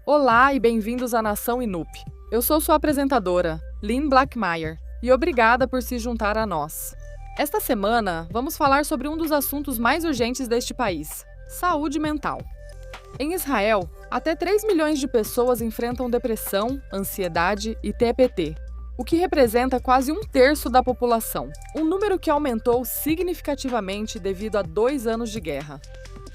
Olá e bem-vindos à Nação Inup. Eu sou sua apresentadora, Lynn Blackmeyer, e obrigada por se juntar a nós. Esta semana, vamos falar sobre um dos assuntos mais urgentes deste país: saúde mental. Em Israel, até 3 milhões de pessoas enfrentam depressão, ansiedade e TPT, o que representa quase 1/3 da população, um número que aumentou significativamente devido a 2 anos de guerra.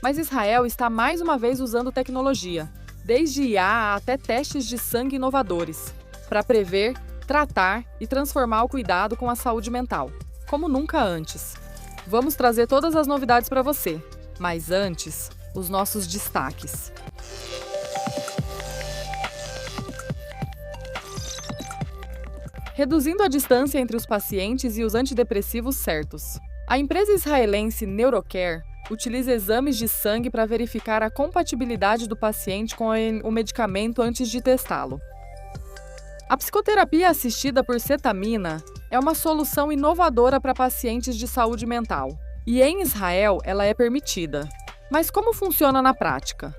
Mas Israel está mais uma vez usando tecnologia, desde IA até testes de sangue inovadores, para prever, tratar e transformar o cuidado com a saúde mental, como nunca antes. Vamos trazer todas as novidades para você, mas antes, os nossos destaques. Reduzindo a distância entre os pacientes e os antidepressivos certos. A empresa israelense NeuroCare utiliza exames de sangue para verificar a compatibilidade do paciente com o medicamento antes de testá-lo. A psicoterapia assistida por cetamina é uma solução inovadora para pacientes de saúde mental. E em Israel, ela é permitida. Mas como funciona na prática?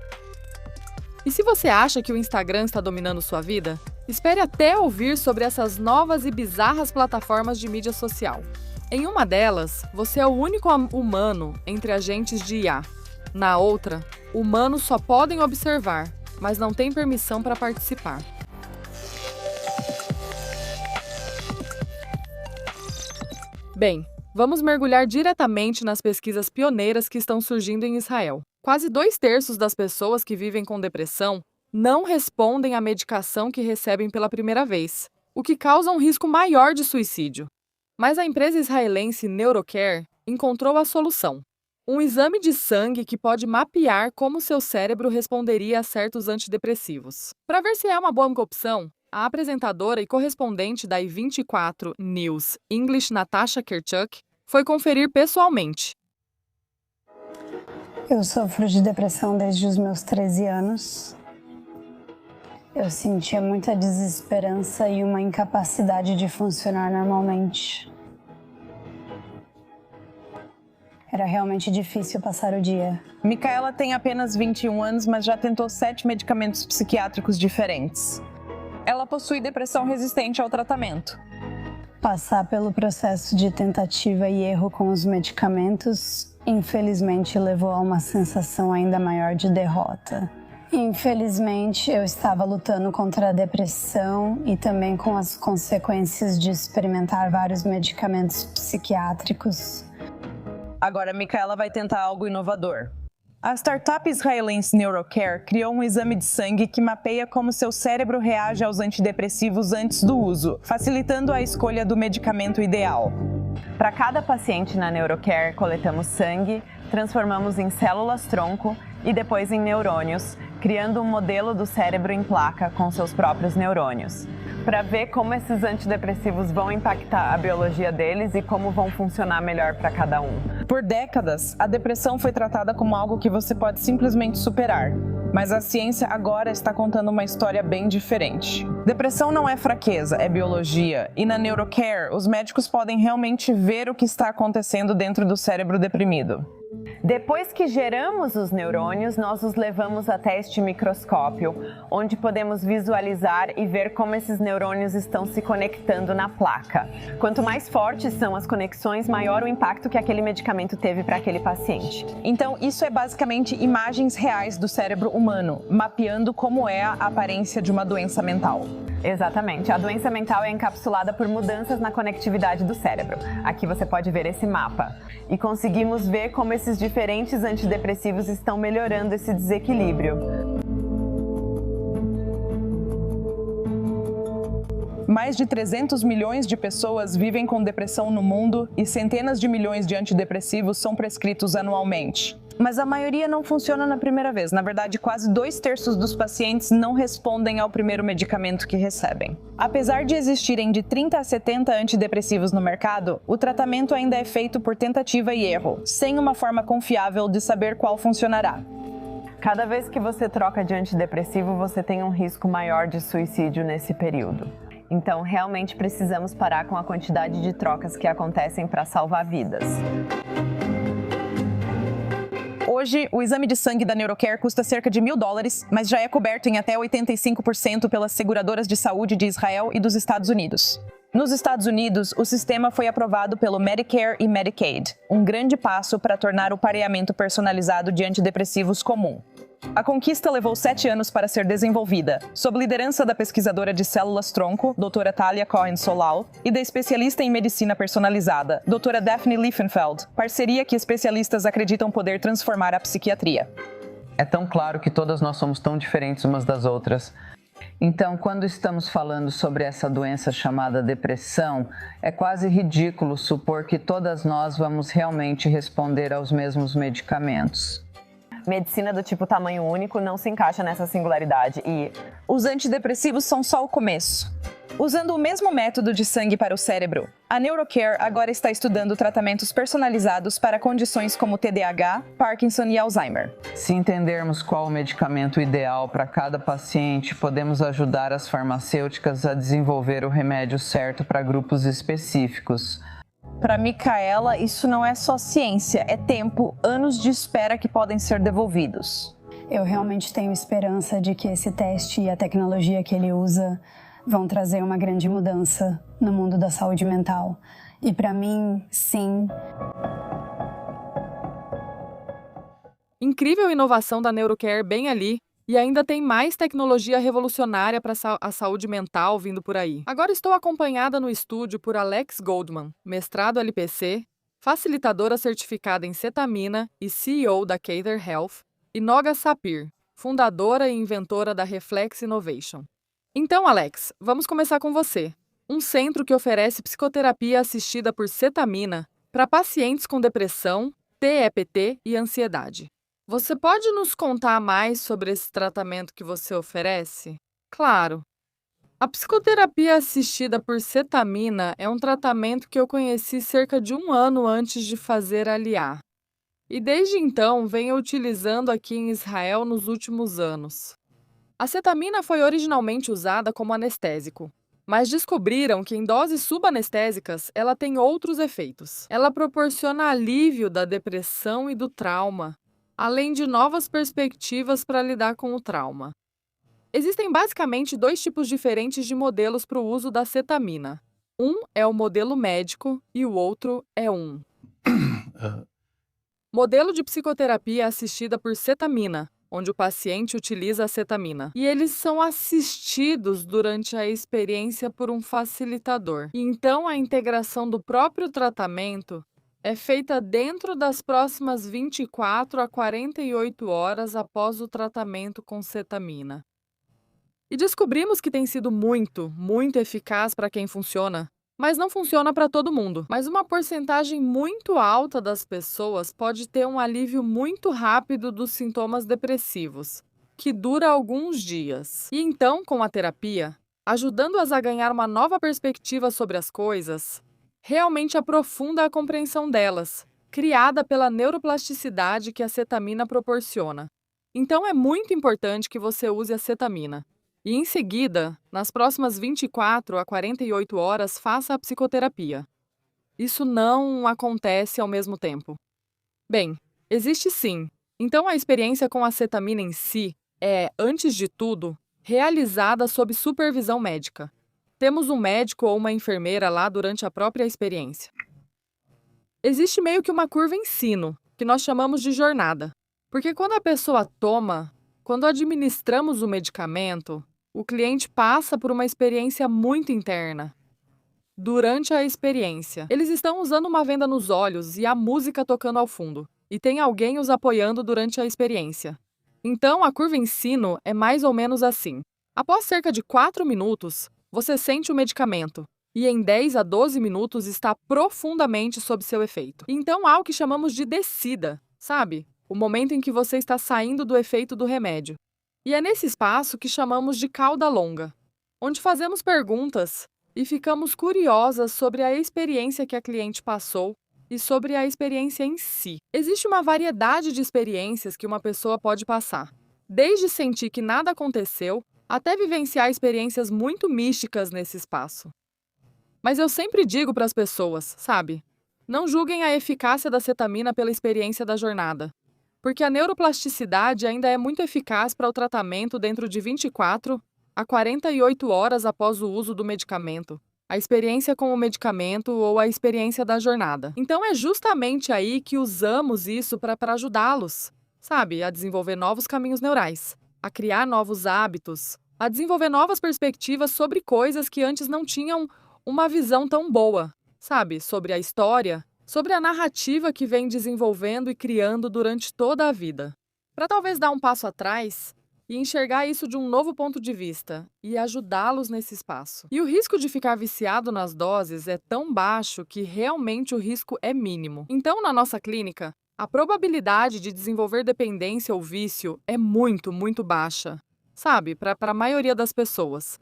E se você acha que o Instagram está dominando sua vida, espere até ouvir sobre essas novas e bizarras plataformas de mídia social. Em uma delas, você é o único humano entre agentes de IA. Na outra, humanos só podem observar, mas não têm permissão para participar. Bem, vamos mergulhar diretamente nas pesquisas pioneiras que estão surgindo em Israel. Quase 2/3 das pessoas que vivem com depressão não respondem à medicação que recebem pela primeira vez, o que causa um risco maior de suicídio. Mas a empresa israelense NeuroCare encontrou a solução: um exame de sangue que pode mapear como seu cérebro responderia a certos antidepressivos. Para ver se é uma boa opção, a apresentadora e correspondente da I24 News English, Natasha Kirchuk, foi conferir pessoalmente. Eu sofro de depressão desde os meus 13 anos. Eu sentia muita desesperança e uma incapacidade de funcionar normalmente. Era realmente difícil passar o dia. Micaela tem apenas 21 anos, mas já tentou 7 medicamentos psiquiátricos diferentes. Ela possui depressão resistente ao tratamento. Passar pelo processo de tentativa e erro com os medicamentos, infelizmente, levou a uma sensação ainda maior de derrota. Infelizmente, eu estava lutando contra a depressão e também com as consequências de experimentar vários medicamentos psiquiátricos. Agora, Micaela vai tentar algo inovador. A startup israelense NeuroCare criou um exame de sangue que mapeia como seu cérebro reage aos antidepressivos antes do uso, facilitando a escolha do medicamento ideal. Para cada paciente na NeuroCare, coletamos sangue, transformamos em células-tronco e depois em neurônios, criando um modelo do cérebro em placa com seus próprios neurônios, para ver como esses antidepressivos vão impactar a biologia deles e como vão funcionar melhor para cada um. Por décadas, a depressão foi tratada como algo que você pode simplesmente superar. Mas a ciência agora está contando uma história bem diferente. Depressão não é fraqueza, é biologia. E na NeuroCare, os médicos podem realmente ver o que está acontecendo dentro do cérebro deprimido. Depois que geramos os neurônios, nós os levamos até este microscópio, onde podemos visualizar e ver como esses neurônios estão se conectando na placa. Quanto mais fortes são as conexões, maior o impacto que aquele medicamento teve para aquele paciente. Então, isso é basicamente imagens reais do cérebro humano, mapeando como é a aparência de uma doença mental. Exatamente. A doença mental é encapsulada por mudanças na conectividade do cérebro. Aqui você pode ver esse mapa. E conseguimos ver como esses diferentes antidepressivos estão melhorando esse desequilíbrio. Mais de 300 milhões de pessoas vivem com depressão no mundo e centenas de milhões de antidepressivos são prescritos anualmente. Mas a maioria não funciona na primeira vez. Na verdade, quase 2/3 dos pacientes não respondem ao primeiro medicamento que recebem. Apesar de existirem de 30 a 70 antidepressivos no mercado, o tratamento ainda é feito por tentativa e erro, sem uma forma confiável de saber qual funcionará. Cada vez que você troca de antidepressivo, você tem um risco maior de suicídio nesse período. Então, realmente precisamos parar com a quantidade de trocas que acontecem para salvar vidas. Hoje, o exame de sangue da NeuroCare custa cerca de $1.000, mas já é coberto em até 85% pelas seguradoras de saúde de Israel e dos Estados Unidos. Nos Estados Unidos, o sistema foi aprovado pelo Medicare e Medicaid, um grande passo para tornar o pareamento personalizado de antidepressivos comum. A conquista levou 7 anos para ser desenvolvida, sob liderança da pesquisadora de células-tronco, doutora Talia Cohen-Solal, e da especialista em medicina personalizada, doutora Daphne Liefenfeld, parceria que especialistas acreditam poder transformar a psiquiatria. É tão claro que todas nós somos tão diferentes umas das outras. Então, quando estamos falando sobre essa doença chamada depressão, é quase ridículo supor que todas nós vamos realmente responder aos mesmos medicamentos. Medicina do tipo tamanho único não se encaixa nessa singularidade e os antidepressivos são só o começo. Usando o mesmo método de sangue para o cérebro, a NeuroCare agora está estudando tratamentos personalizados para condições como TDAH, Parkinson e Alzheimer. Se entendermos qual o medicamento ideal para cada paciente, podemos ajudar as farmacêuticas a desenvolver o remédio certo para grupos específicos. Para Micaela, isso não é só ciência, é tempo, anos de espera que podem ser devolvidos. Eu realmente tenho esperança de que esse teste e a tecnologia que ele usa vão trazer uma grande mudança no mundo da saúde mental. E para mim, sim. Incrível inovação da NeuroCare bem ali. E ainda tem mais tecnologia revolucionária para a saúde mental vindo por aí. Agora estou acompanhada no estúdio por Alex Goldman, mestrado LPC, facilitadora certificada em cetamina e CEO da Cather Health, e Noga Sapir, fundadora e inventora da Reflex Innovation. Então, Alex, vamos começar com você. Um centro que oferece psicoterapia assistida por cetamina para pacientes com depressão, TEPT e ansiedade. Você pode nos contar mais sobre esse tratamento que você oferece? Claro. A psicoterapia assistida por cetamina é um tratamento que eu conheci cerca de 1 ano antes de fazer Aliyah. E desde então venho utilizando aqui em Israel nos últimos anos. A cetamina foi originalmente usada como anestésico, mas descobriram que em doses subanestésicas ela tem outros efeitos. Ela proporciona alívio da depressão e do trauma, além de novas perspectivas para lidar com o trauma. Existem basicamente 2 tipos diferentes de modelos para o uso da cetamina. Um é o modelo médico e o outro é modelo de psicoterapia assistida por cetamina, onde o paciente utiliza a cetamina. E eles são assistidos durante a experiência por um facilitador. E então a integração do próprio tratamento é feita dentro das próximas 24 a 48 horas após o tratamento com cetamina. E descobrimos que tem sido muito eficaz para quem funciona, mas não funciona para todo mundo. Mas uma porcentagem muito alta das pessoas pode ter um alívio muito rápido dos sintomas depressivos, que dura alguns dias. E então, com a terapia, ajudando-as a ganhar uma nova perspectiva sobre as coisas, realmente aprofunda a compreensão delas, criada pela neuroplasticidade que a cetamina proporciona. Então é muito importante que você use a cetamina. E em seguida, nas próximas 24 a 48 horas, faça a psicoterapia. Isso não acontece ao mesmo tempo. Bem, existe sim. Então a experiência com a cetamina em si é, antes de tudo, realizada sob supervisão médica. Temos um médico ou uma enfermeira lá durante a própria experiência. Existe meio que uma curva em sino, que nós chamamos de jornada. Porque quando a pessoa toma, quando administramos o medicamento, o cliente passa por uma experiência muito interna. Durante a experiência, eles estão usando uma venda nos olhos e a música tocando ao fundo. E tem alguém os apoiando durante a experiência. Então, a curva em sino é mais ou menos assim. Após cerca de 4 minutos, você sente o medicamento e em 10 a 12 minutos está profundamente sob seu efeito. Então há o que chamamos de descida, sabe? O momento em que você está saindo do efeito do remédio. E é nesse espaço que chamamos de cauda longa, onde fazemos perguntas e ficamos curiosas sobre a experiência que a cliente passou e sobre a experiência em si. Existe uma variedade de experiências que uma pessoa pode passar, desde sentir que nada aconteceu até vivenciar experiências muito místicas nesse espaço. Mas eu sempre digo para as pessoas, sabe? Não julguem a eficácia da cetamina pela experiência da jornada. porque a neuroplasticidade ainda é muito eficaz para o tratamento dentro de 24 a 48 horas após o uso do medicamento, a experiência com o medicamento ou a experiência da jornada. Então é justamente aí que usamos isso para ajudá-los, sabe, a desenvolver novos caminhos neurais, a criar novos hábitos, a desenvolver novas perspectivas sobre coisas que antes não tinham uma visão tão boa, sabe, sobre a história, sobre a narrativa que vem desenvolvendo e criando durante toda a vida. Para talvez dar um passo atrás e enxergar isso de um novo ponto de vista e ajudá-los nesse espaço. E o risco de ficar viciado nas doses é tão baixo que realmente o risco é mínimo. Então, na nossa clínica, a probabilidade de desenvolver dependência ou vício é muito, muito baixa, sabe, para a maioria das pessoas.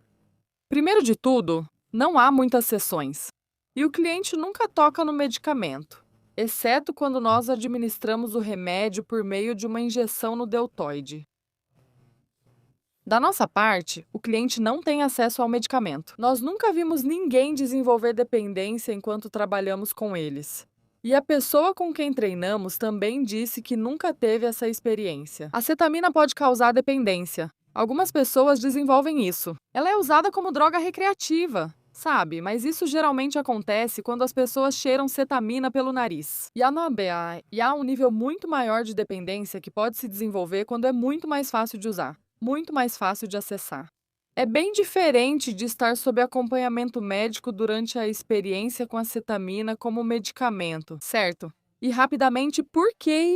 Primeiro de tudo, não há muitas sessões. E o cliente nunca toca no medicamento, exceto quando nós administramos o remédio por meio de uma injeção no deltoide. Da nossa parte, o cliente não tem acesso ao medicamento. Nós nunca vimos ninguém desenvolver dependência enquanto trabalhamos com eles. E a pessoa com quem treinamos também disse que nunca teve essa experiência. A cetamina pode causar dependência. Algumas pessoas desenvolvem isso. Ela é usada como droga recreativa, sabe? Mas isso geralmente acontece quando as pessoas cheiram cetamina pelo nariz. E há um nível muito maior de dependência que pode se desenvolver quando é muito mais fácil de usar, muito mais fácil de acessar. É bem diferente de estar sob acompanhamento médico durante a experiência com a cetamina como medicamento, certo? E rapidamente, por quê?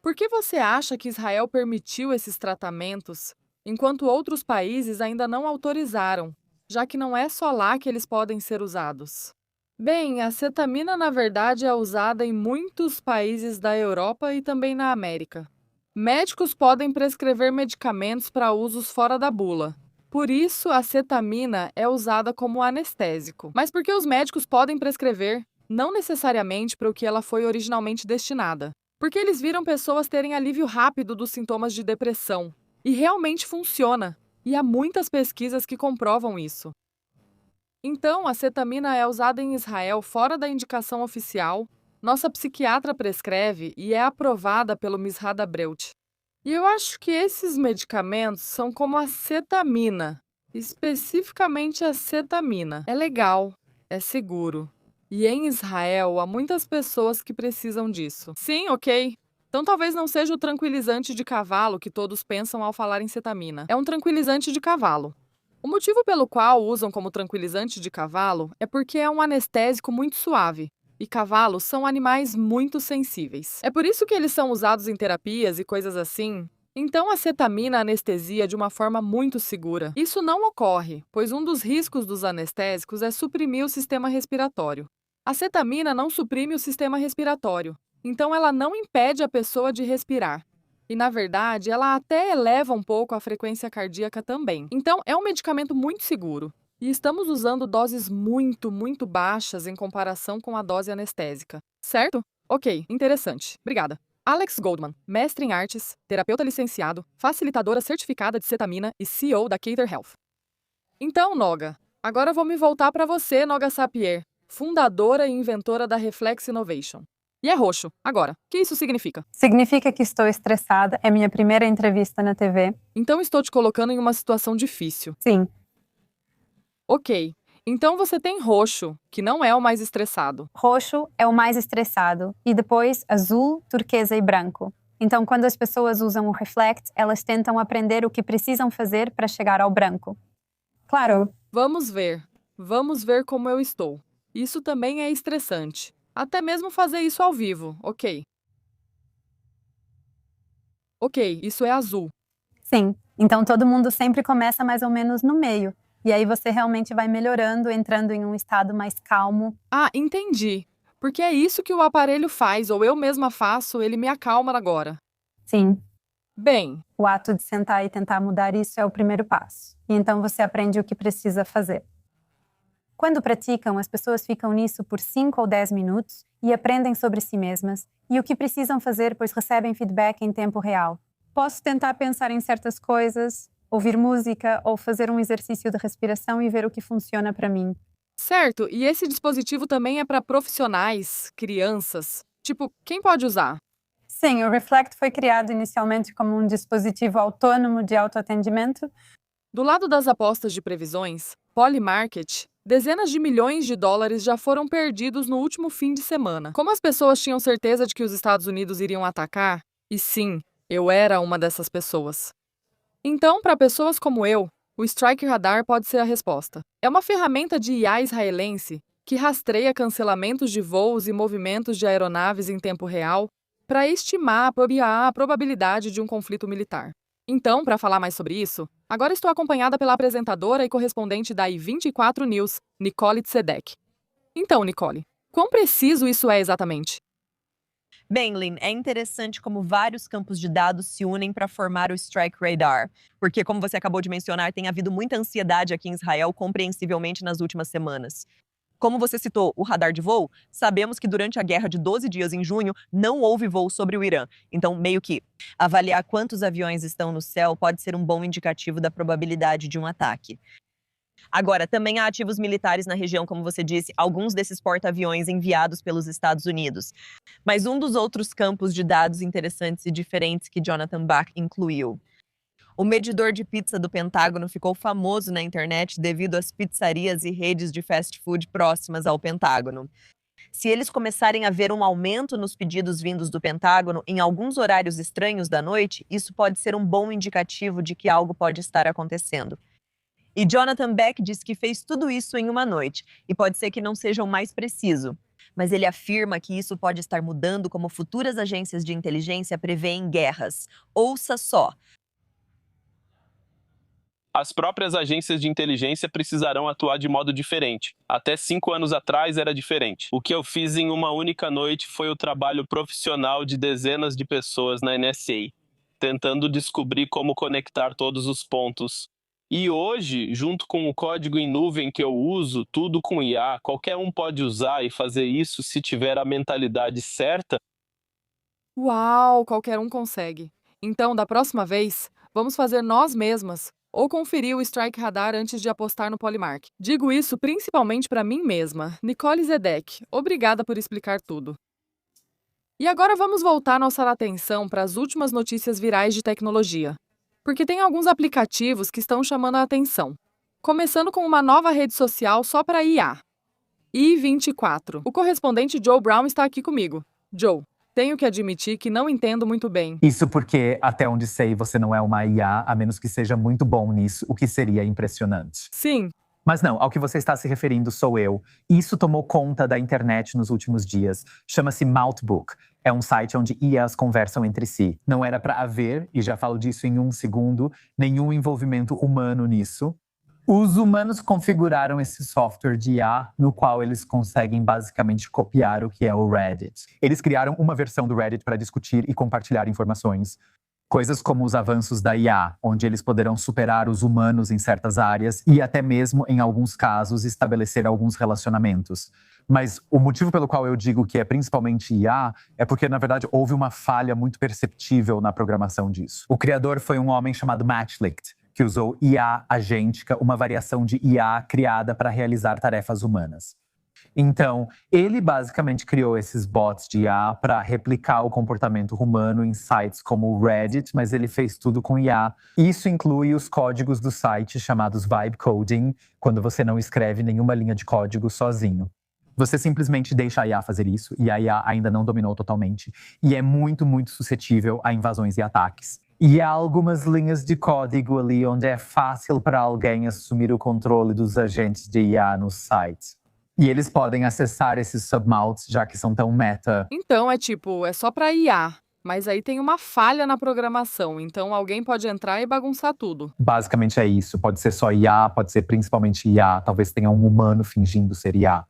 Por que você acha que Israel permitiu esses tratamentos, enquanto outros países ainda não autorizaram, já que não é só lá que eles podem ser usados? Bem, a cetamina, na verdade, é usada em muitos países da Europa e também na América. Médicos podem prescrever medicamentos para usos fora da bula. Por isso, a cetamina é usada como anestésico. Mas por que os médicos podem prescrever? Não necessariamente para o que ela foi originalmente destinada. Porque eles viram pessoas terem alívio rápido dos sintomas de depressão. E realmente funciona. E há muitas pesquisas que comprovam isso. Então, a cetamina é usada em Israel fora da indicação oficial. Nossa psiquiatra prescreve e é aprovada pelo Misrad Abreut. E eu acho que esses medicamentos são como a cetamina, especificamente a cetamina. É legal, é seguro. E em Israel há muitas pessoas que precisam disso. Sim, ok. Então talvez não seja o tranquilizante de cavalo que todos pensam ao falar em cetamina. É um tranquilizante de cavalo. O motivo pelo qual usam como tranquilizante de cavalo é porque é um anestésico muito suave. E cavalos são animais muito sensíveis. É por isso que eles são usados em terapias e coisas assim. Então a cetamina anestesia de uma forma muito segura. Isso não ocorre, pois um dos riscos dos anestésicos é suprimir o sistema respiratório. A cetamina não suprime o sistema respiratório, então ela não impede a pessoa de respirar. E, na verdade, ela até eleva um pouco a frequência cardíaca também. Então, é um medicamento muito seguro. E estamos usando doses muito, muito baixas em comparação com a dose anestésica. Certo? Ok, interessante. Obrigada. Alex Goldman, mestre em artes, terapeuta licenciado, facilitadora certificada de cetamina e CEO da Cater Health. Então, Noga, agora vou me voltar para você, Noga Sapier, fundadora e inventora da Reflex Innovation. E é roxo. Agora, o que isso significa? Significa que estou estressada, é minha primeira entrevista na TV. Então estou te colocando em uma situação difícil. Sim. Ok. Então você tem roxo, que não é o mais estressado. Roxo é o mais estressado. E depois azul, turquesa e branco. Então, quando as pessoas usam o Reflect, elas tentam aprender o que precisam fazer para chegar ao branco. Claro. Vamos ver. Vamos ver como eu estou. Isso também é estressante. Até mesmo fazer isso ao vivo, ok. Ok, isso é azul. Sim, então todo mundo sempre começa mais ou menos no meio. E aí você realmente vai melhorando, entrando em um estado mais calmo. Ah, entendi. Porque é isso que o aparelho faz, ou eu mesma faço, ele me acalma agora. Sim. Bem, o ato de sentar e tentar mudar isso é o primeiro passo. E então você aprende o que precisa fazer. Quando praticam, as pessoas ficam nisso por 5 ou 10 minutos e aprendem sobre si mesmas e o que precisam fazer, pois recebem feedback em tempo real. Posso tentar pensar em certas coisas, ouvir música ou fazer um exercício de respiração e ver o que funciona para mim. Certo, e esse dispositivo também é para profissionais, crianças. Tipo, quem pode usar? Sim, o Reflect foi criado inicialmente como um dispositivo autônomo de autoatendimento. Do lado das apostas de previsões, Polymarket, dezenas de milhões de dólares já foram perdidos no último fim de semana. Como as pessoas tinham certeza de que os Estados Unidos iriam atacar, e sim, eu era uma dessas pessoas. Então, para pessoas como eu, o Strike Radar pode ser a resposta. É uma ferramenta de IA israelense que rastreia cancelamentos de voos e movimentos de aeronaves em tempo real para estimar a probabilidade de um conflito militar. Então, para falar mais sobre isso, agora estou acompanhada pela apresentadora e correspondente da I24 News, Nicole Tzedek. Então, Nicole, quão preciso isso é exatamente? Bem, Lynn, é interessante como vários campos de dados se unem para formar o Strike Radar, porque, como você acabou de mencionar, tem havido muita ansiedade aqui em Israel, compreensivelmente nas últimas semanas. Como você citou o radar de voo, sabemos que durante a guerra de 12 dias em junho não houve voo sobre o Irã. Então, meio que avaliar quantos aviões estão no céu pode ser um bom indicativo da probabilidade de um ataque. Agora, também há ativos militares na região, como você disse, alguns desses porta-aviões enviados pelos Estados Unidos. Mas um dos outros campos de dados interessantes e diferentes que Jonathan Bach incluiu. O medidor de pizza do Pentágono ficou famoso na internet devido às pizzarias e redes de fast food próximas ao Pentágono. Se eles começarem a ver um aumento nos pedidos vindos do Pentágono em alguns horários estranhos da noite, isso pode ser um bom indicativo de que algo pode estar acontecendo. E Jonathan Beck diz que fez tudo isso em uma noite, e pode ser que não seja o mais preciso. Mas ele afirma que isso pode estar mudando como futuras agências de inteligência prevêem guerras. Ouça só. As próprias agências de inteligência precisarão atuar de modo diferente. Até 5 anos atrás era diferente. O que eu fiz em uma única noite foi o trabalho profissional de dezenas de pessoas na NSA, tentando descobrir como conectar todos os pontos. E hoje, junto com o código em nuvem que eu uso, tudo com IA, qualquer um pode usar e fazer isso se tiver a mentalidade certa. Uau, qualquer um consegue. Então, da próxima vez, vamos fazer nós mesmas ou conferir o Strike Radar antes de apostar no Polymark. Digo isso principalmente para mim mesma, Nicole Tzedek. Obrigada por explicar tudo. E agora vamos voltar nossa atenção para as últimas notícias virais de tecnologia. Porque tem alguns aplicativos que estão chamando a atenção. Começando com uma nova rede social só para IA. I24. O correspondente Joe Brown está aqui comigo. Joe, tenho que admitir que não entendo muito bem. Isso porque, até onde sei, você não é uma IA, a menos que seja muito bom nisso, o que seria impressionante. Sim. Mas não, ao que você está se referindo sou eu. Isso tomou conta da internet nos últimos dias. Chama-se Mouthbook. É um site onde IAs conversam entre si. Não era para haver, e já falo disso em um segundo, nenhum envolvimento humano nisso. Os humanos configuraram esse software de IA, no qual eles conseguem basicamente copiar o que é o Reddit. Eles criaram uma versão do Reddit para discutir e compartilhar informações. Coisas como os avanços da IA, onde eles poderão superar os humanos em certas áreas e até mesmo, em alguns casos, estabelecer alguns relacionamentos. Mas o motivo pelo qual eu digo que é principalmente IA é porque, na verdade, houve uma falha muito perceptível na programação disso. O criador foi um homem chamado Matt Licht, que usou IA agêntica, uma variação de IA criada para realizar tarefas humanas. Então, ele basicamente criou esses bots de IA para replicar o comportamento humano em sites como o Reddit, mas ele fez tudo com IA. Isso inclui os códigos do site chamados Vibe Coding, quando você não escreve nenhuma linha de código sozinho. Você simplesmente deixa a IA fazer isso, e a IA ainda não dominou totalmente, e é muito, muito suscetível a invasões e ataques. E há algumas linhas de código ali onde é fácil para alguém assumir o controle dos agentes de IA no site. E eles podem acessar esses submouths, já que são tão meta. Então, é só para IA. Mas aí tem uma falha na programação, então alguém pode entrar e bagunçar tudo. Basicamente é isso. Pode ser só IA, pode ser principalmente IA. Talvez tenha um humano fingindo ser IA.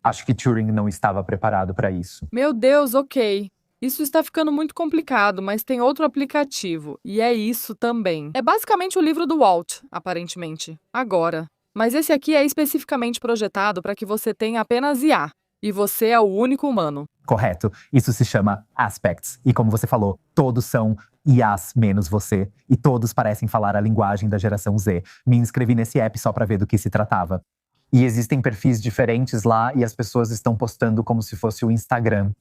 Acho que Turing não estava preparado para isso. Meu Deus, ok. Isso está ficando muito complicado, mas tem outro aplicativo. E é isso também. É basicamente o livro do Walt, aparentemente. Agora. Mas esse aqui é especificamente projetado para que você tenha apenas IA. E você é o único humano. Correto. Isso se chama Aspects. E como você falou, todos são IAs menos você. E todos parecem falar a linguagem da geração Z. Me inscrevi nesse app só para ver do que se tratava. E existem perfis diferentes lá e as pessoas estão postando como se fosse o Instagram.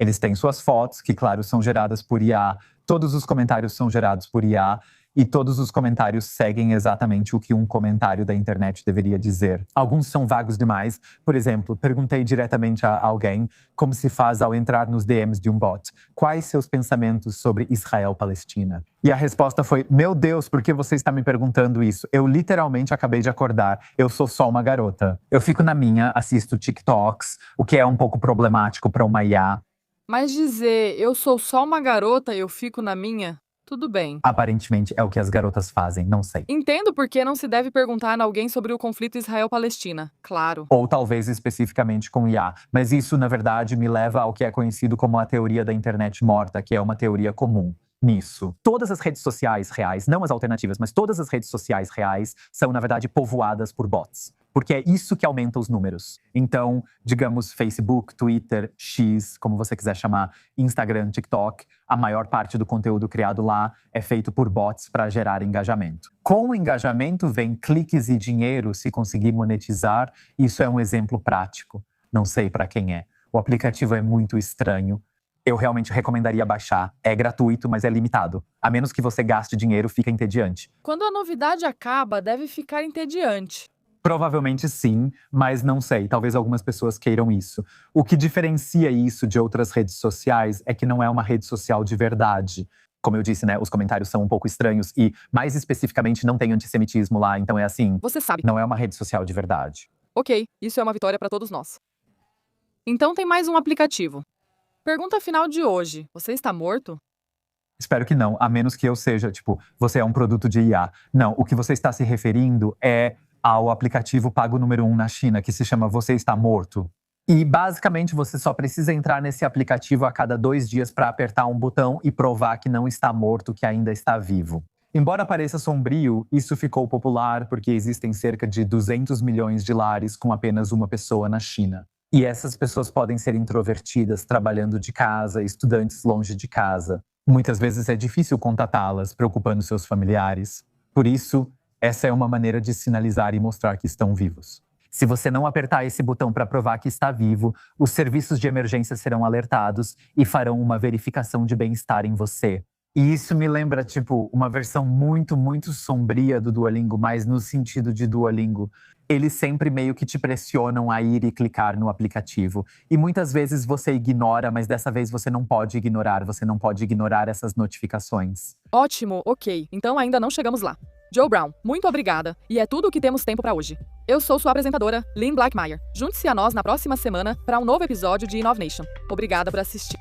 Eles têm suas fotos, que claro, são geradas por IA. Todos os comentários são gerados por IA. E todos os comentários seguem exatamente o que um comentário da internet deveria dizer. Alguns são vagos demais. Por exemplo, perguntei diretamente a alguém como se faz ao entrar nos DMs de um bot. Quais seus pensamentos sobre Israel-Palestina? E a resposta foi, meu Deus, por que você está me perguntando isso? Eu literalmente acabei de acordar, eu sou só uma garota. Eu fico na minha, assisto TikToks, o que é um pouco problemático para uma IA. Mas dizer, eu sou só uma garota e eu fico na minha, tudo bem. Aparentemente é o que as garotas fazem, não sei. Entendo por que não se deve perguntar a alguém sobre o conflito Israel-Palestina, claro. Ou talvez especificamente com IA. Mas isso, na verdade, me leva ao que é conhecido como a teoria da internet morta, que é uma teoria comum nisso. Todas as redes sociais reais, não as alternativas, mas todas as redes sociais reais são, na verdade, povoadas por bots. Porque é isso que aumenta os números. Então, digamos, Facebook, Twitter, X, como você quiser chamar, Instagram, TikTok, a maior parte do conteúdo criado lá é feito por bots para gerar engajamento. Com o engajamento vem cliques e dinheiro se conseguir monetizar. Isso é um exemplo prático. Não sei para quem é. O aplicativo é muito estranho. Eu realmente recomendaria baixar. É gratuito, mas é limitado. A menos que você gaste dinheiro, fica entediante. Quando a novidade acaba, deve ficar entediante. Provavelmente sim, mas não sei. Talvez algumas pessoas queiram isso. O que diferencia isso de outras redes sociais é que não é uma rede social de verdade. Como eu disse, né, os comentários são um pouco estranhos e, mais especificamente, não tem antissemitismo lá. Então é assim, Você sabe. não é uma rede social de verdade. Ok, isso é uma vitória para todos nós. Então tem mais um aplicativo. Pergunta final de hoje. Você está morto? Espero que não, a menos que eu seja, você é um produto de IA. Não, o que você está se referindo é ao aplicativo pago número 1 na China, que se chama Você Está Morto. E basicamente você só precisa entrar nesse aplicativo a cada 2 dias para apertar um botão e provar que não está morto, que ainda está vivo. Embora pareça sombrio, isso ficou popular porque existem cerca de 200 milhões de lares com apenas uma pessoa na China. E essas pessoas podem ser introvertidas, trabalhando de casa, estudantes longe de casa. Muitas vezes é difícil contatá-las, preocupando seus familiares. Por isso, essa é uma maneira de sinalizar e mostrar que estão vivos. Se você não apertar esse botão para provar que está vivo, os serviços de emergência serão alertados e farão uma verificação de bem-estar em você. E isso me lembra, uma versão muito, muito sombria do Duolingo, mas no sentido de Duolingo. Eles sempre meio que te pressionam a ir e clicar no aplicativo. E muitas vezes você ignora, mas dessa vez você não pode ignorar. Você não pode ignorar essas notificações. Ótimo, ok. Então ainda não chegamos lá. Joe Brown, muito obrigada. E é tudo o que temos tempo para hoje. Eu sou sua apresentadora, Lynn Blackmeyer. Junte-se a nós na próxima semana para um novo episódio de Innovation. Obrigada por assistir.